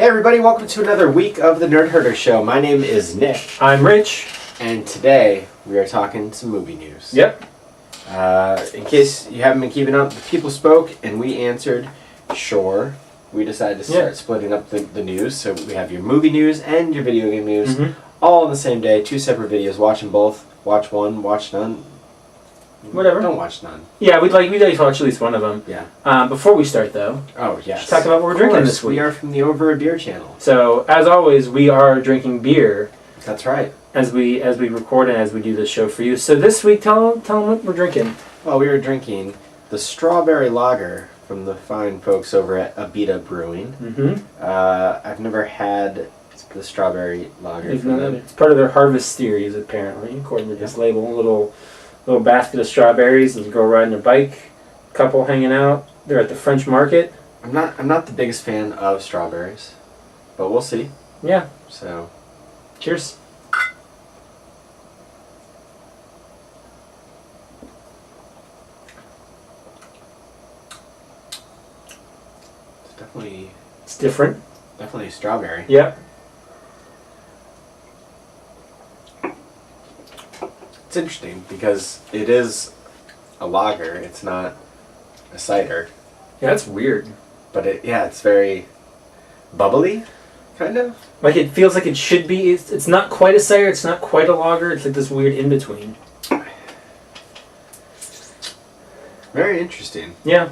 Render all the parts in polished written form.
Hey everybody, welcome to another week of the Nerd Herder Show. My name is Nick. I'm Rich. And today we are talking some movie news. Yep. In case you haven't been keeping up, the people spoke and we answered, sure. We decided to start splitting up the news, so we have your movie news and your video game news all on the same day, two separate videos. Watch them both. Watch one, watch none. Whatever. Don't watch none. Yeah, we'd like to watch at least one of them. Yeah. Before we start, though, yes. talk about what we're drinking this week. We are from the Over a Beer channel. So, as always, we are drinking beer. That's right. As we record and as we do this show for you. So this week, tell them what we're drinking. Well, we are drinking the strawberry lager from the fine folks over at Abita Brewing. I've never had the strawberry lager from them. It's part of their harvest series, apparently, according to this label. A little basket of strawberries, and a girl riding a bike, couple hanging out. They're at the French market. I'm not the biggest fan of strawberries, but we'll see. Yeah. So, cheers. It's different. Definitely strawberry. Yep. It's interesting because it is a lager. It's not a cider. Yeah, that's weird. But it's very bubbly, kind of. Like it feels like it should be. It's not quite a cider. It's not quite a lager. It's like this weird in between. Very interesting. Yeah.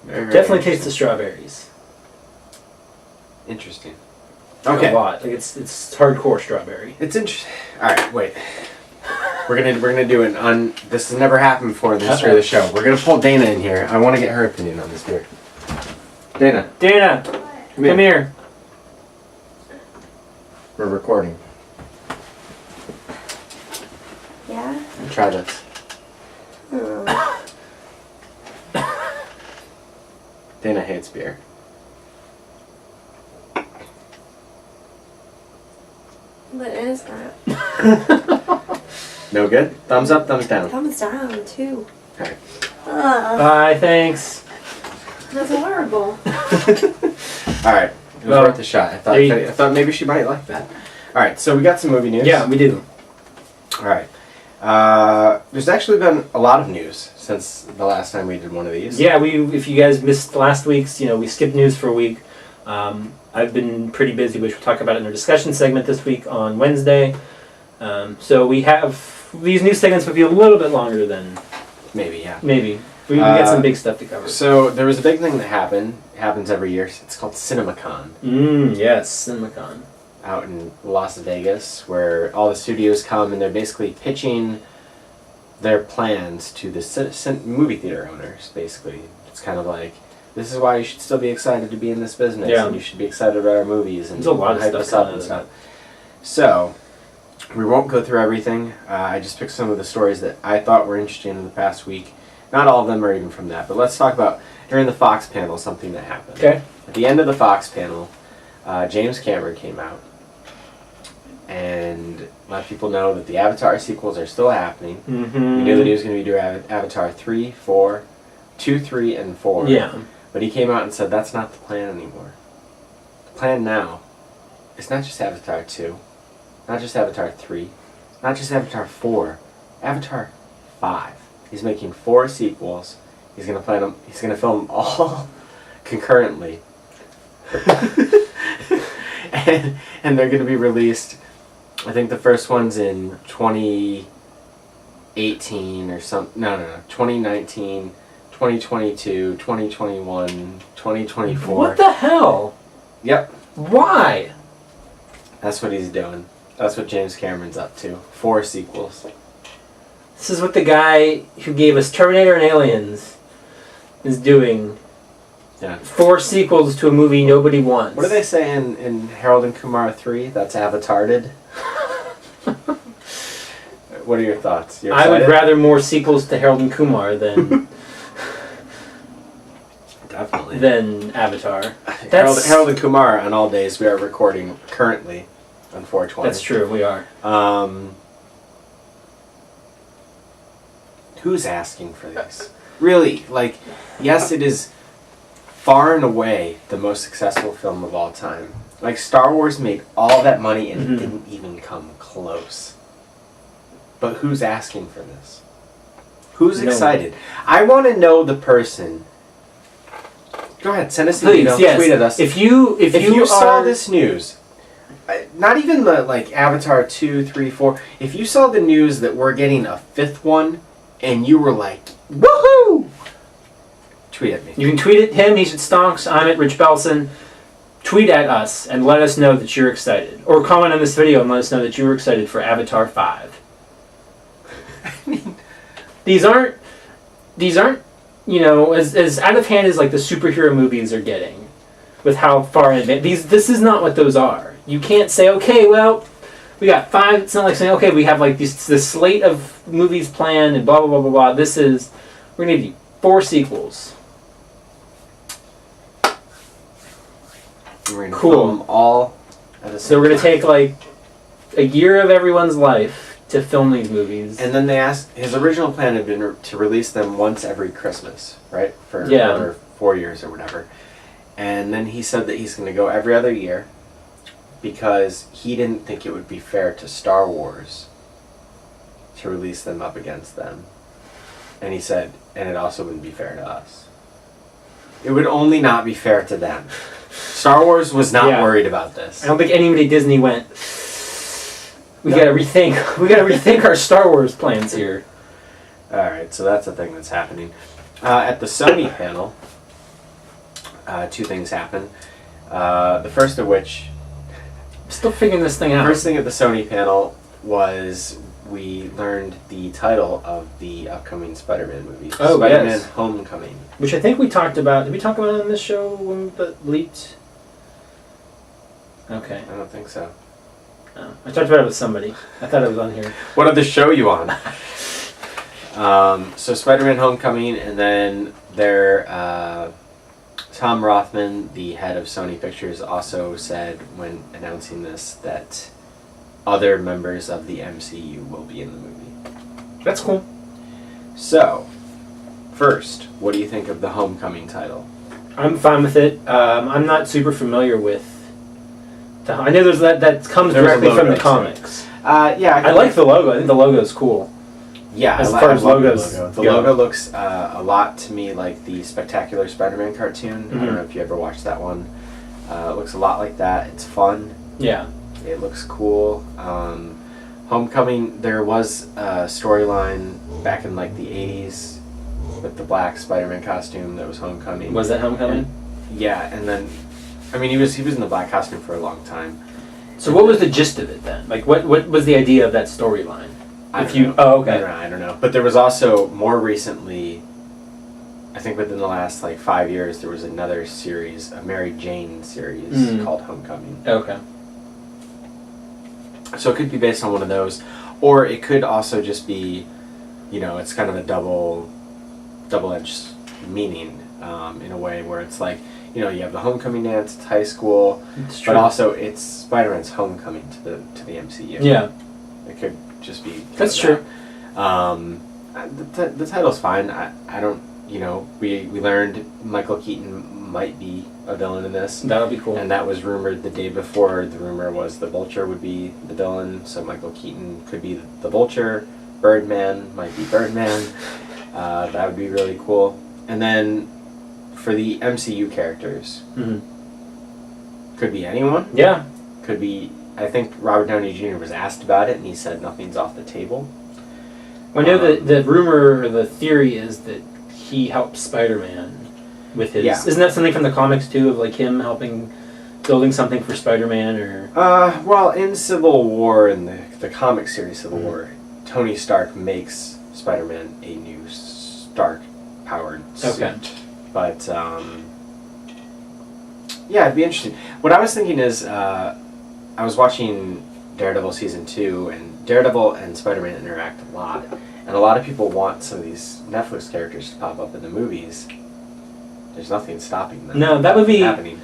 Very definitely tastes the strawberries. Interesting. Okay. A lot. Like it's hardcore strawberry. It's interesting. All right, wait. We're gonna do this has never happened before in the history of the show. We're gonna pull Dana in here. I want to get her opinion on this beer. Dana, come here. We're recording. Yeah? Try this. Dana hates beer. What is that? No good? Thumbs up, thumbs down? Thumbs down, too. Okay. Bye, thanks. That's horrible. Alright. It was worth a shot. I thought maybe she might like that. Alright, so we got some movie news. Yeah, we do. Alright. There's actually been a lot of news since the last time we did one of these. Yeah, if you guys missed last week's, we skipped news for a week. I've been pretty busy, which we'll talk about in our discussion segment this week on Wednesday. So we have... These news segments would be a little bit longer than... Maybe, yeah. Maybe. We got some big stuff to cover. So there was a big thing that happens every year. It's called CinemaCon. Yes, CinemaCon. Out in Las Vegas, where all the studios come and they're basically pitching their plans to the movie theater owners, basically. It's kind of like, this is why you should still be excited to be in this business, and you should be excited about our movies, and there's a lot of hype us up and stuff. So, we won't go through everything. I just picked some of the stories that I thought were interesting in the past week. Not all of them are even from that, but let's talk about, during the Fox panel, something that happened. Okay. At the end of the Fox panel, James Cameron came out and let people know that the Avatar sequels are still happening. We knew that he was going to be doing Avatar 3, 4, 2, 3, and 4. Yeah. But he came out and said that's not the plan anymore. The plan now is not just Avatar 2, not just Avatar 3, not just Avatar 4, Avatar 5. He's making 4 sequels. He's going to film them all concurrently. and they're going to be released, I think the first one's in 2018 or something. No, 2019, 2022, 2021, 2024. What the hell? Yep. Why? That's what he's doing. That's what James Cameron's up to. 4 sequels. This is what the guy who gave us Terminator and Aliens is doing. Yeah. 4 sequels to a movie nobody wants. What do they say in Harold and Kumar 3? That's Avatarded. What are your thoughts? I would rather more sequels to Harold and Kumar than... Definitely. Than Avatar. Harold and Kumar on all days we are recording currently on 420. That's true, we are. Who's asking for this? Really, yes, it is far and away the most successful film of all time. Like, Star Wars made all that money and Mhm. it didn't even come close. But who's asking for this? Who's No excited? I want to know the person. Go ahead, send us an Please, email, yes. tweet at us. If you saw are- this news, not even the like Avatar 2, 3, 4. If you saw the news that we're getting a 5th one, and you were like, woohoo! Tweet at me. You can tweet at him. He's at Stonks. I'm at Rich Belson. Tweet at us and let us know that you're excited, or comment on this video and let us know that you were excited for Avatar 5. These aren't, you know, as out of hand as like the superhero movies are getting, with how far in advance. This is not what those are. You can't say, okay, well, we got 5. It's not like saying, okay, we have like this slate of movies planned and blah blah blah blah blah. We're gonna do 4 sequels. We're gonna Cool. film them all at the same So we're gonna time. take like a year of everyone's life to film these movies. And then they asked, his original plan had been to release them once every Christmas, right? For Yeah. another 4 years or whatever. And then he said that he's going to go every other year because he didn't think it would be fair to Star Wars to release them up against them. And he said, and it also wouldn't be fair to us. It would only not be fair to them. Star Wars was not Yeah. worried about this. I don't think anybody at Disney went, we gotta rethink our Star Wars plans here. Alright, so that's a thing that's happening. At the Sony panel, 2 things happen. The first of which, I'm still figuring this thing out. first thing at the Sony panel was we learned the title of the upcoming Spider-Man movie. Oh, Spider-Man yes. Homecoming. Which I think we talked about. Did we talk about it on this show when it leaked? Okay. I don't think so. No. I talked about it with somebody. I thought it was on here. What other show you on? So Spider-Man Homecoming, and then Tom Rothman, the head of Sony Pictures, also said when announcing this that other members of the MCU will be in the movie. That's cool. So, first, what do you think of the Homecoming title? I'm fine with it. I'm not super familiar with. I know there's that comes There's a directly from logo, the comics. Yeah, I like the logo. I think the logo is cool. Yeah, as I far I as love the logos logo. The go. logo looks a lot to me like the Spectacular Spider-Man cartoon. I Mhm. don't know if you ever watched that one. It looks a lot like that. It's fun. Yeah. It looks cool. Homecoming, there was a storyline back in like the 80s with the black Spider-Man costume that was Homecoming. Was that Homecoming? Yeah, and then, I mean, he was in the black costume for a long time. So what was the gist of it then? Like what was the idea of that storyline? I don't know. Oh, okay. I don't know. But there was also, more recently, I think within the last like 5 years, there was another series, a Mary Jane series called Homecoming. Okay. So it could be based on one of those, or it could also just be, you know, it's kind of a double-edged meaning in a way where it's like, you know, you have the homecoming dance, it's high school, It's true. but also it's Spider-Man's homecoming to the MCU. Yeah. It could just be. That's true. The title's fine. I don't. You know, we learned Michael Keaton might be a villain in this. That'll be cool. And that was rumored the day before. The rumor was the Vulture would be the villain, so Michael Keaton could be the Vulture. Birdman might be Birdman. That would be really cool. And then for the MCU characters, could be anyone. Yeah. Could be. I think Robert Downey Jr. was asked about it, and he said nothing's off the table. I know that the rumor or the theory is that he helped Spider-Man with his. Yeah. Isn't that something from the comics too, of like him helping building something for Spider-Man or? Well, in Civil War, in the comic series Civil War, Tony Stark makes Spider-Man a new Stark-powered suit. Okay. But yeah, it'd be interesting. What I was thinking is, I was watching Daredevil season 2, and Daredevil and Spider-Man interact a lot, and a lot of people want some of these Netflix characters to pop up in the movies. There's nothing stopping them. No, that would be happening.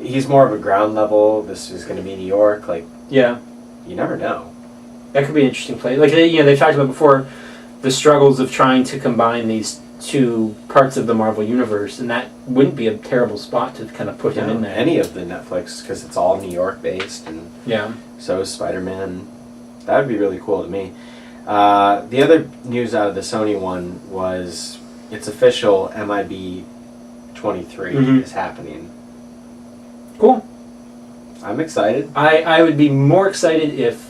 He's more of a ground level. This is going to be New York. Like, yeah. you never know. That could be an interesting play. Like they talked about before, the struggles of trying to combine these to parts of the Marvel Universe, and that wouldn't be a terrible spot to kind of put him in there. Any of the Netflix, because it's all New York based, and Yeah. so is Spider-Man. That would be really cool to me. The other news out of the Sony one was it's official. MIB 23 Mhm. is happening. Cool. I'm excited. I would be more excited if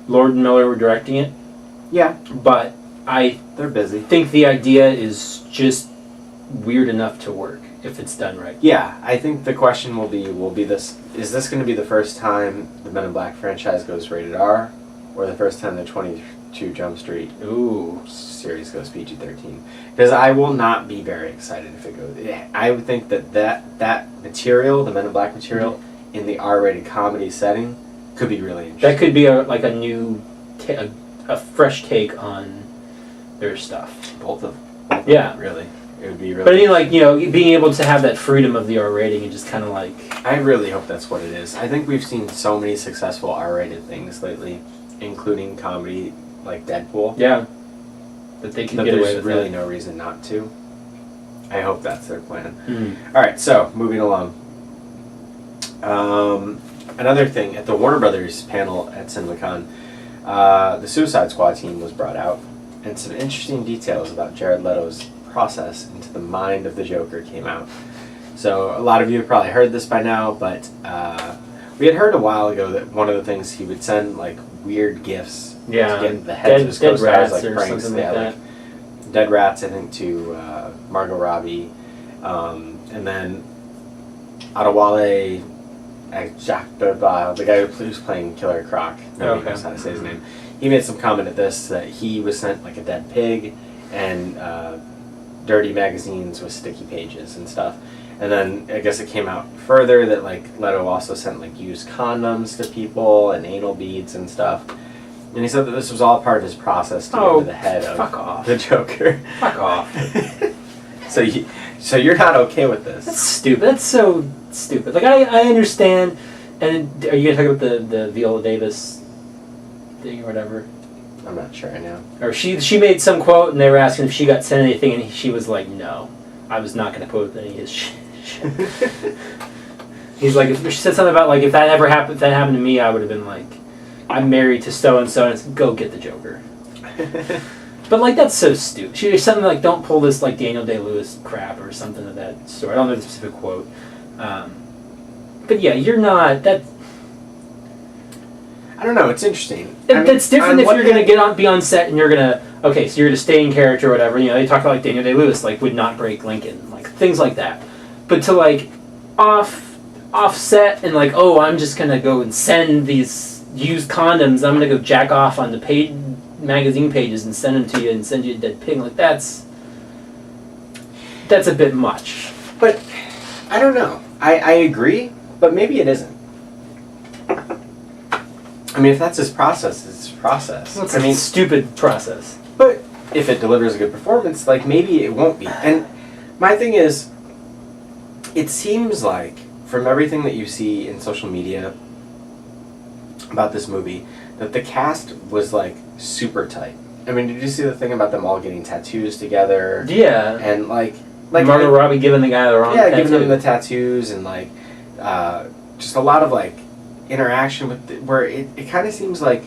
Lord and Miller were directing it, Yeah, but I they're busy. think the idea is just weird enough to work if it's done right. Yeah, I think the question will be this: is this going to be the first time the Men in Black franchise goes rated R, or the first time the 22 Jump Street Ooh. series goes PG-13? Because I will not be very excited if it goes. I would think that material, the Men in Black material, in the R-rated comedy setting, could be really interesting. That could be a new, a fresh take on their stuff. both of Yeah. really. It would be really. But I mean, like, being able to have that freedom of the R rating and just kind of like. I really hope that's what it is. I think we've seen so many successful R-rated things lately, including comedy like Deadpool. Yeah. That they can That get away there's with really that. no reason not to. I hope that's their plan. Mm. All right, so moving along. Another thing at the Warner Brothers panel at CinemaCon, the Suicide Squad team was brought out, and some interesting details about Jared Leto's process into the mind of the Joker came out. So a lot of you have probably heard this by now, but we had heard a while ago that one of the things he would send like weird gifts Yeah. to get the heads of his Dead co-stars, rats like or pranks. something like that. Dead rats, I think, to Margot Robbie, and then Adewale Ajakbaba, the guy who's playing Killer Croc. Nobody Okay. knows how to say his name. He made some comment at this that he was sent like a dead pig and dirty magazines with sticky pages and stuff. And then I guess it came out further that like Leto also sent like used condoms to people and anal beads and stuff. And he said that this was all part of his process to get into the head of fuck off. the Joker. Fuck off. So you're not okay with this? That's stupid. That's so stupid. Like, I understand. And are you going to talk about the Viola Davis thing or whatever? I'm not sure I know. Or she made some quote and they were asking if she got sent anything and she was like, no. I was not going to quote any of his shit. He's like, if she said something about like, if that happened to me, I would have been like, I'm married to so and so, and it's go get the Joker. But like, that's so stupid. She was something like, don't pull this like Daniel Day-Lewis crap or something of that sort. I don't know the specific quote. But yeah, you're not that. I don't know. It's interesting. That's different if you're gonna be on set and you're gonna so you're gonna stay in character or whatever. They talk about like Daniel Day-Lewis like would not break Lincoln, like things like that. But to like offset and like, oh, I'm just gonna go and send these used condoms. I'm gonna go jack off on the paid magazine pages and send them to you and send you a dead pig. Like that's a bit much. But I don't know. I agree, but maybe it isn't. I mean, if that's his process, it's his process. It's a stupid process. But if it delivers a good performance, like maybe it won't be. And my thing is, it seems like from everything that you see in social media about this movie, that the cast was like super tight. I mean, did you see the thing about them all getting tattoos together? Yeah. And like Margot Robbie giving the guy the wrong tattoo. giving them the tattoos and like just a lot of like interaction with where it kind of seems like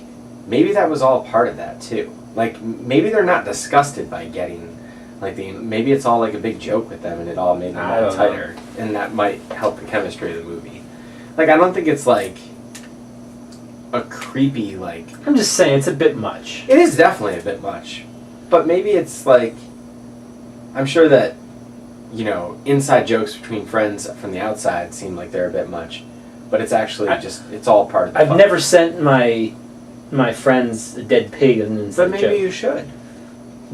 maybe that was all part of that too. Like maybe they're not disgusted by getting like maybe it's all like a big joke with them and it all made them all tighter and that might help the chemistry of the movie. Like I don't think it's like a creepy like. I'm just saying it's a bit much. It is definitely a bit much, but maybe it's like I'm sure that inside jokes between friends from the outside seem like they're a bit much, but it's actually it's all part of the I've fun. never sent my friends a dead pig as an inside But maybe joke. you should.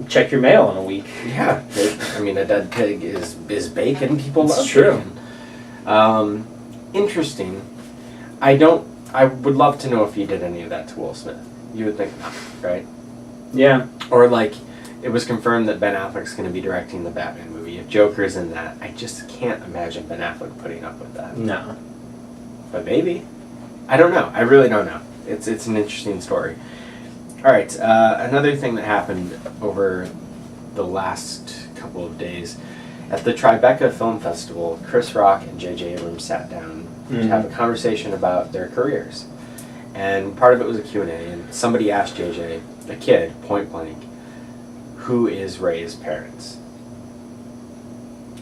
Check your mail in a week. Yeah, I mean a dead pig is bacon. People It's love true. bacon. Interesting. I would love to know if you did any of that to Will Smith. You would think not, right? Yeah. Or like it was confirmed that Ben Affleck's going to be directing the Batman movie. If Joker's in that, I just can't imagine Ben Affleck putting up with that. No. But maybe. I don't know. I really don't know. It's an interesting story. All right. Another thing that happened over the last couple of days. At the Tribeca Film Festival, Chris Rock and J.J. Abrams sat down to have a conversation about their careers. And part of it was a Q&A, and somebody asked J.J., a kid, point blank, who is Rey's parents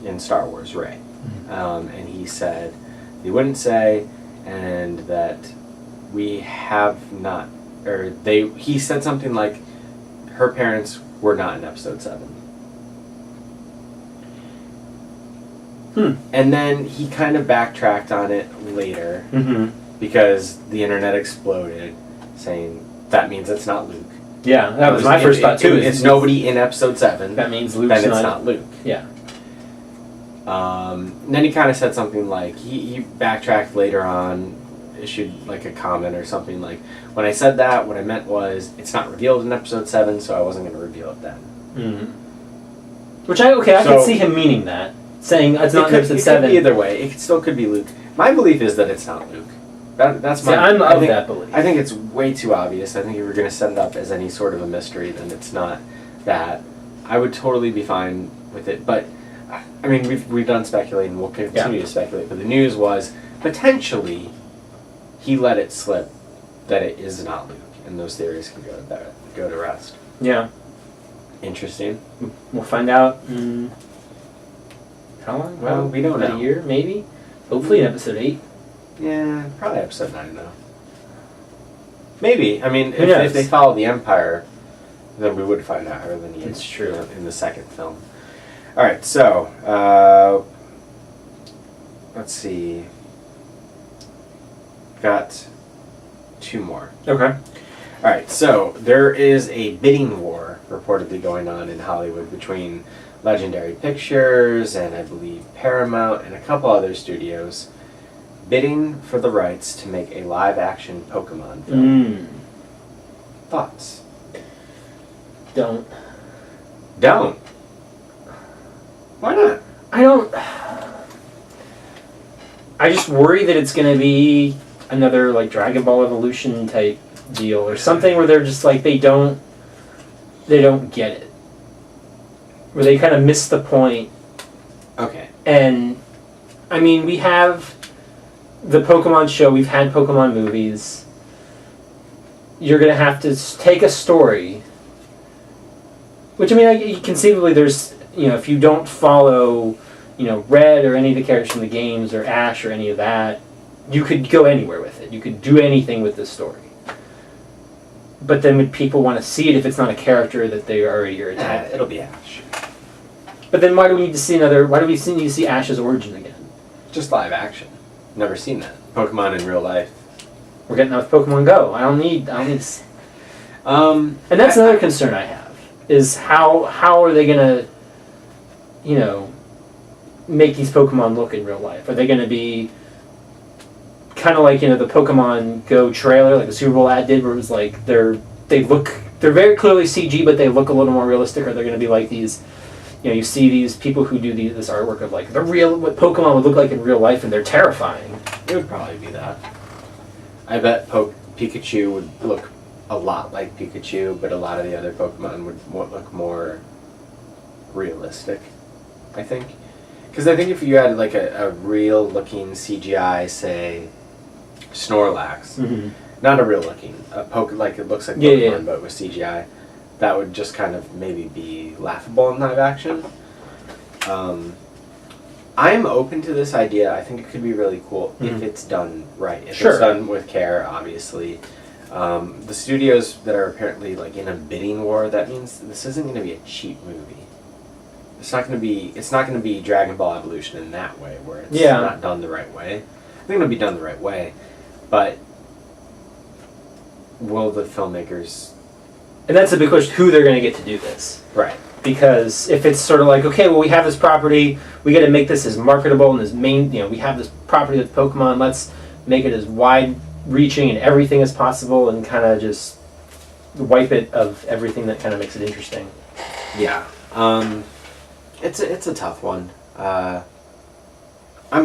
in Star Wars, Rey? And he said he wouldn't say, and that we have not, or he said something like, her parents were not in episode 7. And then he kind of backtracked on it later because the internet exploded, saying that means it's not Luke. Yeah, that was my first thought too. It's nobody in episode 7. That means Luke's then it's not Luke. Yeah. And then he kind of said something like, he backtracked later on, issued like a comment or something like, when I said that, what I meant was, it's not revealed in episode 7, so I wasn't going to reveal it then. Which I can see him meaning that. Saying it's not in episode 7. It could be either way. It still could be Luke. My belief is that it's not Luke. That's my. I'm of that belief. I think it's way too obvious. I think if we're going to set it up as any sort of a mystery, then it's not that. I would totally be fine with it. But I mean, we've done speculating. We'll continue to speculate. But the news was potentially he let it slip that it is not Luke, and those theories can go to rest. Yeah. Interesting. We'll find out. How long? Well, we don't know. A year, maybe? Hopefully in episode 8. Yeah, probably episode 9 though. Maybe. I mean, Who knows? if they follow the Empire, then we would find out earlier than It's true. In the second film. Alright, so, let's see. Got 2 more. Okay. Alright, so there is a bidding war reportedly going on in Hollywood between Legendary Pictures and I believe Paramount and a couple other studios bidding for the rights to make a live-action Pokemon film. Thoughts? Don't. Why not? I just worry that it's going to be another like Dragon Ball Evolution type deal or something where they're just like they don't get it. Where they kind of miss the point. Okay. And, I mean, we have the Pokemon show, we've had Pokemon movies. You're going to have to take a story. Which, I mean, conceivably there's, if you don't follow, Red or any of the characters from the games or Ash or any of that, you could go anywhere with it. You could do anything with this story. But then would people want to see it if it's not a character that they already are attached? It'll be Ash. But then why do we need to see need to see Ash's origin again? Just live action. Never seen that. Pokemon in real life. We're getting that with Pokemon Go. I don't need and that's another concern I have, is how are they gonna, make these Pokemon look in real life? Are they gonna be kind of like, the Pokemon Go trailer, like the Super Bowl ad did, where it was like they're very clearly CG, but they look a little more realistic, or they're gonna be like these, you see these people who do this artwork of like what Pokemon would look like in real life, and they're terrifying. It would probably be that. I bet Pikachu would look a lot like Pikachu, but a lot of the other Pokemon would look more realistic, I think. Because I think if you had like a real looking CGI, say, Snorlax, not a real looking, like it looks like Pokemon but with CGI, that would just kind of maybe be laughable in live action. I'm open to this idea. I think it could be really cool if it's done right. If it's done with care, obviously. The studios that are apparently like in a bidding war, that means this isn't going to be a cheap movie. It's not going to be Dragon Ball Evolution in that way, where it's not done the right way. I think it'll be done the right way, but will the filmmakers? And that's a big question: who they're going to get to do this? Right. Because if it's sort of like, okay, well, we have this property, we got to make this as marketable and as main, we have this property with Pokemon, let's make it as wide-reaching and everything as possible, and kind of just wipe it of everything that kind of makes it interesting. Yeah. It's a tough one. I'm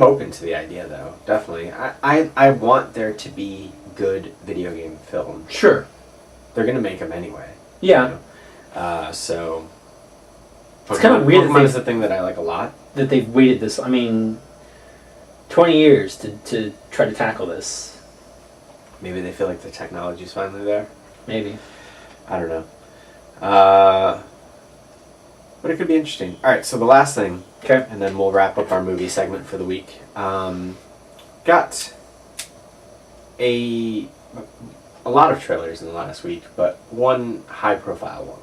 open to the idea, though. Definitely. I want there to be good video game films. Sure. They're gonna make them anyway. Yeah. So It's kind of weird Pokemon is the thing that I like a lot. that they've waited this. I mean, 20 years to try to tackle this. Maybe they feel like the technology's finally there. Maybe. I don't know. But it could be interesting. All right, so the last thing, Okay. and then we'll wrap up our movie segment for the week. Got a lot of trailers in the last week, but one high-profile one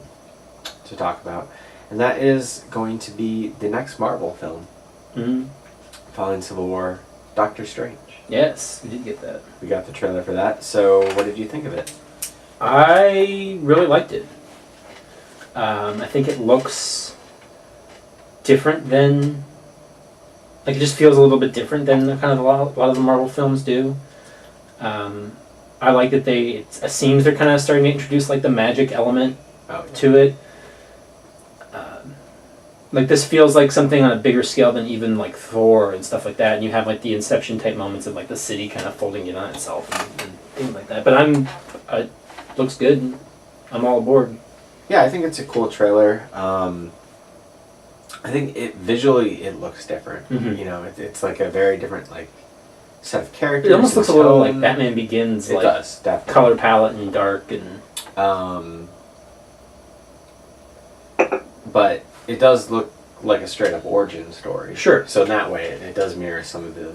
to talk about, and that is going to be the next Marvel film, Mm-hmm. following Civil War, Doctor Strange. Yes, we did get that. We got the trailer for that. So, what did you think of it? I really liked it. I think it looks different than... Like, it just feels a little bit different than the kind of a lot of the Marvel films do. I like that it seems they're kind of starting to introduce, like, the magic element to it. Like, this feels like something on a bigger scale than even, like, Thor and stuff like that. And you have, like, the Inception type moments of, like, the city kind of folding in on itself and things like that. But it looks good. I'm all aboard. Yeah, I think it's a cool trailer. I think visually it looks different. Mm-hmm. You know, it's like a very different like set of characters. It almost and looks a little like tone. Batman Begins, It like does, definitely. color palette and dark and. But it does look like a straight up origin story. Sure. So in that way, it does mirror some of the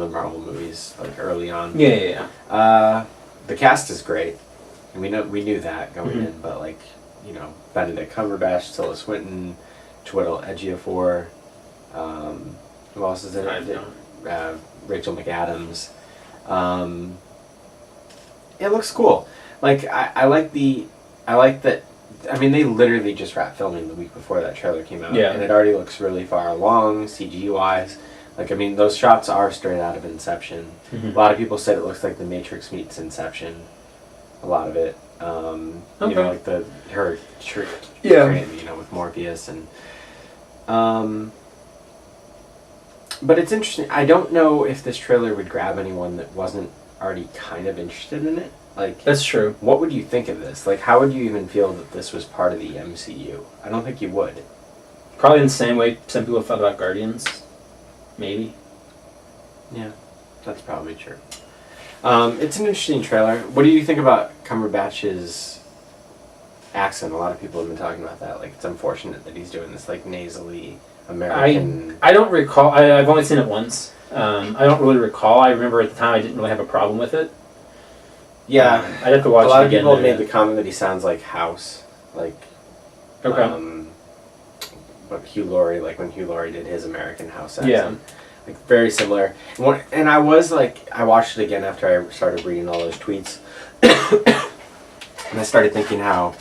Marvel movies like early on. Yeah. The cast is great, and we knew that going Mm-hmm. in. But like, you know, Benedict Cumberbatch, Tilda Swinton, Chiwetel Ejiofor, who else is in I it? don't. Rachel McAdams. It looks cool. Like I like that. I mean, they literally just wrapped filming the week before that trailer came out, Yeah. and it already looks really far along CG wise. Like, I mean, those shots are straight out of Inception. Mm-hmm. A lot of people said it looks like The Matrix meets Inception. A lot of it. You know, like her you know, with Morpheus and. But it's interesting. I don't know if this trailer would grab anyone that wasn't already kind of interested in it. Like, That's true. what would you think of this? Like, how would you even feel that this was part of the MCU? I don't think you would. Probably in the same way some people felt about Guardians. Maybe. Yeah, that's probably true. It's an interesting trailer. What do you think about Cumberbatch's accent? A lot of people have been talking about that. Like, it's unfortunate that he's doing this, like, nasally American... I don't recall. I've only seen it once. I don't really recall. I remember at the time I didn't really have a problem with it. Yeah. I'd have to watch a lot it of again. people have made the comment that he sounds like House. Like, Okay. but Hugh Laurie, like when Hugh Laurie did his American House accent. Yeah. Like, very similar. And I was like, I watched it again after I started reading all those tweets. And I started thinking how,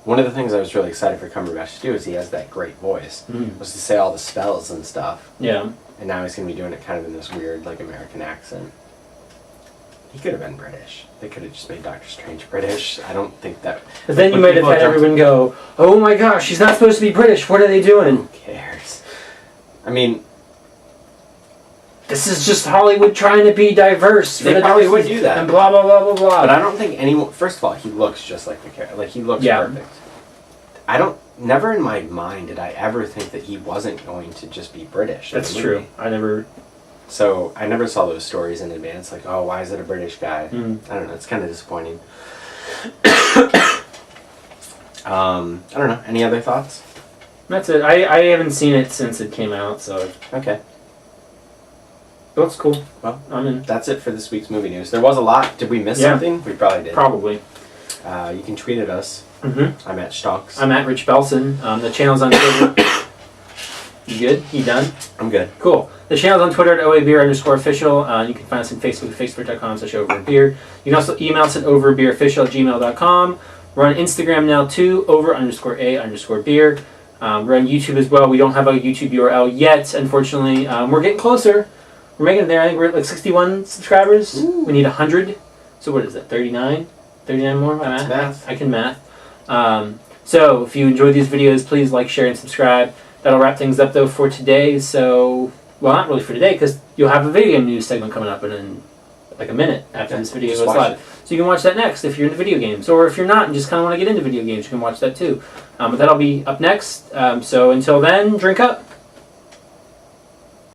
one of the things I was really excited for Cumberbatch to do is he has that great voice. Was to say all the spells and stuff. Yeah. And now he's going to be doing it kind of in this weird, like, American accent. He could have been British. They could have just made Doctor Strange British. I don't think that... But then you when might have people had jumped- everyone go, "Oh my gosh, she's not supposed to be British. What are they doing?" Who cares? I mean... This is just Hollywood trying to be diverse. They probably would do that. And blah, blah, blah, blah, blah. But I don't think anyone... First of all, he looks just like the character. Like, he looks perfect. I don't... Never in my mind did I ever think that he wasn't going to just be British. in That's the true. movie. I never... So, I never saw those stories in advance. Like, oh, why is it a British guy? I don't know. It's kind of disappointing. I don't know. Any other thoughts? That's it. I haven't seen it since it came out, so... Okay. It looks cool. Well, I'm in. that's it for this week's movie news. There was a lot. Did we miss Yeah. something? We probably did. Probably. You can tweet at us. Mm-hmm. I'm at Stonks. I'm at Rich Belson. The channel's on Twitter. You good? You done? I'm good. Cool. The channel's on Twitter at OABeer_official. You can find us on Facebook at facebook.com/overbeer. You can also email us at overbeerofficial@gmail.com. We're on Instagram now too, over_a_beer. We're on YouTube as well. We don't have a YouTube URL yet, unfortunately. We're getting closer. We're making it there. I think we're at like 61 subscribers. Ooh. We need 100. So what is that, 39? 39 more? That's math. I can math. So if you enjoyed these videos, please like, share, and subscribe. That'll wrap things up though for today. So, well, not really for today because you'll have a video news segment coming up in like a minute after Yeah, this video just goes watch live. it. So you can watch that next if you're into video games. Or if you're not and just kind of want to get into video games, you can watch that too. But that'll be up next. So until then, drink up.